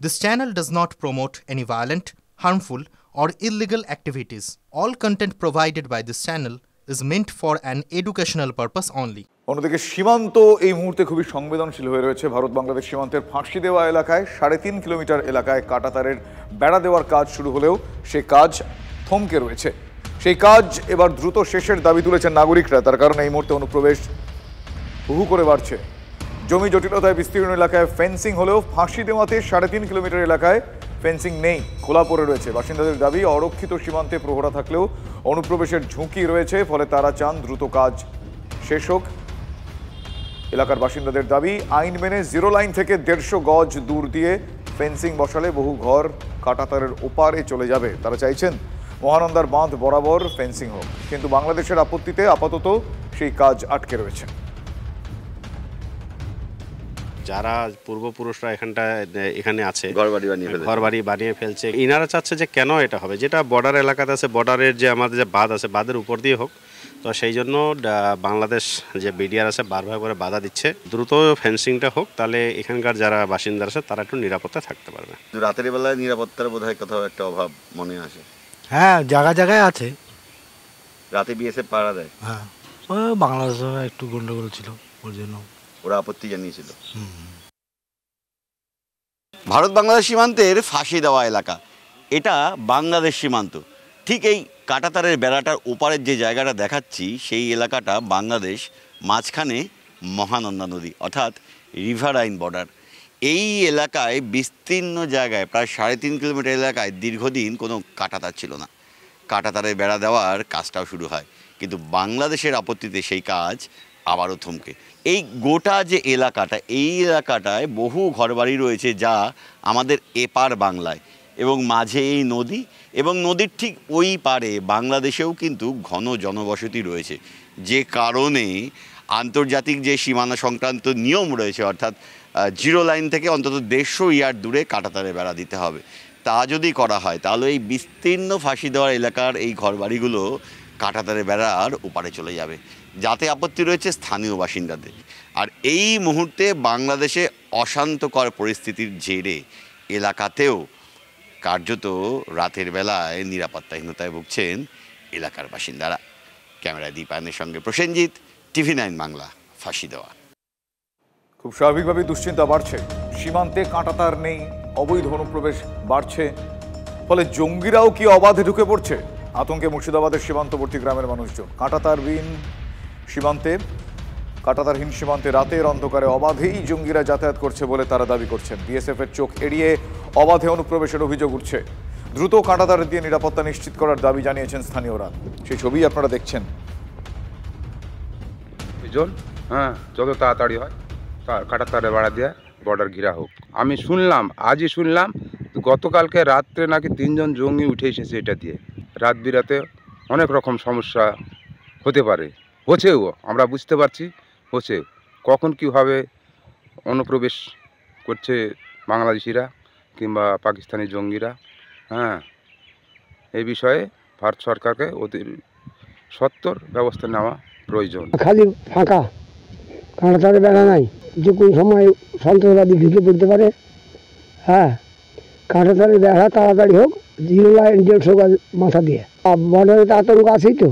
This channel does not promote any violent, harmful, or illegal activities. All content provided by this channel is meant for an educational purpose only. অন্যদিকে সীমান্ত এই মুহূর্তে খুবই সংবেদনশীল হয়ে রয়েছে। ভারত বাংলাদেশ সীমান্তের ফাঁসি দেওয়া এলাকায় 3.5 কিলোমিটার এলাকায় কাঁটাতারের বেড়া দেওয়ার কাজ শুরু হলেও সেই কাজ থমকে রয়েছে। সেই কাজ এবার দ্রুত শেষের দাবি তুলেছেন নাগরিকরা। তার কারণে এই মুহূর্তে অনুপ্রবেশ হু করে বাড়ছে। জমি জটিলতায় বিস্তীর্ণ এলাকায় ফেন্সিং হলেও ফাঁসি দেওয়াতে 3.5 কিলোমিটার এলাকায় ফেন্সিং নেই, খোলা পড়ে রয়েছে। বাসিন্দাদের দাবি অরক্ষিত সীমান্তে প্রহরা থাকলেও অনুপ্রবেশের ঝুঁকি রয়েছে, ফলে তারা চান দ্রুত কাজ শেষ হোক। এলাকার বাসিন্দাদের দাবি আইন মেনে 0 লাইন থেকে 150 গজ দূর দিয়ে ফেন্সিং বসালে বহু ঘর কাঁটাতারের ওপারে চলে যাবে। তারা চাইছেন মহানন্দার বাঁধ বরাবর ফেন্সিং হোক, কিন্তু বাংলাদেশের আপত্তিতে আপাতত সেই কাজ আটকে রয়েছে। যারা পূর্বপুরুষরা এখানে আছে ঘর বাড়ি বানিয়ে ফেলছে, ইনারা চাচ্ছে যে কেন এটা হবে, যেটা বর্ডার এলাকাতে আছে, বর্ডারের যে আমাদের যে বাঁধ আছে বাঁধের উপর দিয়ে হোক। তো সেই জন্য বাংলাদেশ যে বিডিআর আছে বারবার করে বাধা দিচ্ছে, দ্রুত ফেন্সিংটা হোক, তাহলে এখানকার যারা বাসিন্দা আছে তারা একটু নিরাপত্তা থাকতে পারবে। রাতের বেলায় নিরাপত্তার বোধহয় কোথাও একটা অভাব মনে আসে। হ্যাঁ, জায়গায় আছে। রাতে বিএসএফ পাহারা দেয়। হ্যাঁ, বাংলাদেশে একটু গন্ডগোল ছিল, ওর জন্য ওরা আপত্তি জানিয়েছিল। ভারত বাংলাদেশ সীমান্তের ফাঁসি দেওয়া এলাকা, এটা বাংলাদেশ সীমান্ত। ঠিক এই কাঁটাতারের বেড়াটার ওপারের যে জায়গাটা দেখাচ্ছি সেই এলাকাটা বাংলাদেশ, মাঝখানে মহানন্দা নদী অর্থাৎ রিভারাইন বর্ডার। এই এলাকায় বিস্তীর্ণ জায়গায় প্রায় 3.5 কিলোমিটার এলাকায় দীর্ঘদিন কোনো কাঁটাতার ছিল না। কাঁটাতারের বেড়া দেওয়ার কাজটাও শুরু হয়, কিন্তু বাংলাদেশের আপত্তিতে সেই কাজ আবারও থমকে। এই গোটা যে এলাকাটা, এই এলাকাটায় বহু ঘরবাড়ি রয়েছে যা আমাদের এপার বাংলায়, এবং মাঝে এই নদী, এবং নদীর ঠিক ওই পারে বাংলাদেশেও কিন্তু ঘন জনবসতি রয়েছে, যে কারণে আন্তর্জাতিক যে সীমানা সংক্রান্ত নিয়ম রয়েছে, অর্থাৎ 0 লাইন থেকে অন্তত 150 ইয়ার্ড দূরে কাঁটাতারে বেড়া দিতে হবে। তা যদি করা হয় তাহলে এই বিস্তীর্ণ ফাঁসি দেওয়ার এলাকার এই ঘরবাড়িগুলো কাঁটাতারে বেড়ার ওপারে চলে যাবে, যাতে আপত্তি রয়েছে স্থানীয় বাসিন্দাদের। আর এই মুহূর্তে বাংলাদেশে অশান্তকর পরিস্থিতির জেরে এলাকাতেও কার্যত রাতের বেলায় নিরাপত্তাহীনতায় ভুগছেন এলাকার বাসিন্দারা। ক্যামেরায় দীপায়নের সঙ্গে প্রসেনজিৎ, TV9 বাংলা। ফাঁসি দেওয়া খুব স্বাভাবিকভাবেই দুশ্চিন্তা বাড়ছে। সীমান্তে কাঁটাতার নেই, অবৈধ অনুপ্রবেশ বাড়ছে, ফলে জঙ্গিরাও কি অবাধে ঢুকে পড়ছে? আতঙ্কে মুর্শিদাবাদের সীমান্তবর্তী গ্রামের মানুষজন। কাঁটাতারহীন সীমান্তে রাতের অন্ধকারে অবাধেই জঙ্গিরা যাতায়াত করছে বলে তারা দাবি করছেন। বিএসএফ এর চোখ এড়িয়ে অবাধে অনুপ্রবেশের অভিযোগ উঠছে। দ্রুত কাঁটাতার দিয়ে নিরাপত্তা নিশ্চিত করার দাবি জানিয়েছেন স্থানীয়রা। সেই ছবি আপনারা দেখছেন। হ্যাঁ, যত তাড়াতাড়ি হয় কাঁটাতারে বেড়া দিয়ে বর্ডার ঘেরা হোক। আমি শুনলাম, আজই শুনলাম গতকালকে রাত্রে নাকি 3 জন জঙ্গি উঠে এসেছে এটা দিয়ে। রাত বিরাতে অনেক রকম সমস্যা হতে পারে, হচ্ছেও, আমরা বুঝতে পারছি হচ্ছে। কখন কীভাবে অনুপ্রবেশ করছে বাংলাদেশিরা কিংবা পাকিস্তানি জঙ্গিরা, হ্যাঁ, এই বিষয়ে ভারত সরকারকে অতি সত্বর ব্যবস্থা নেওয়া প্রয়োজন। খালি ফাঁকা, কাঁটাতারে বেড়া নাই, যে কোনো সময় সন্ত্রাসবাদী ঢুকে পড়তে পারে। হ্যাঁ, কাঁটাতারে বেড়া তাড়াতাড়ি হোক, 0 লাইন 150 গজ মাথা দিয়ে। বর্ডারে তো আতঙ্ক আছেই তো।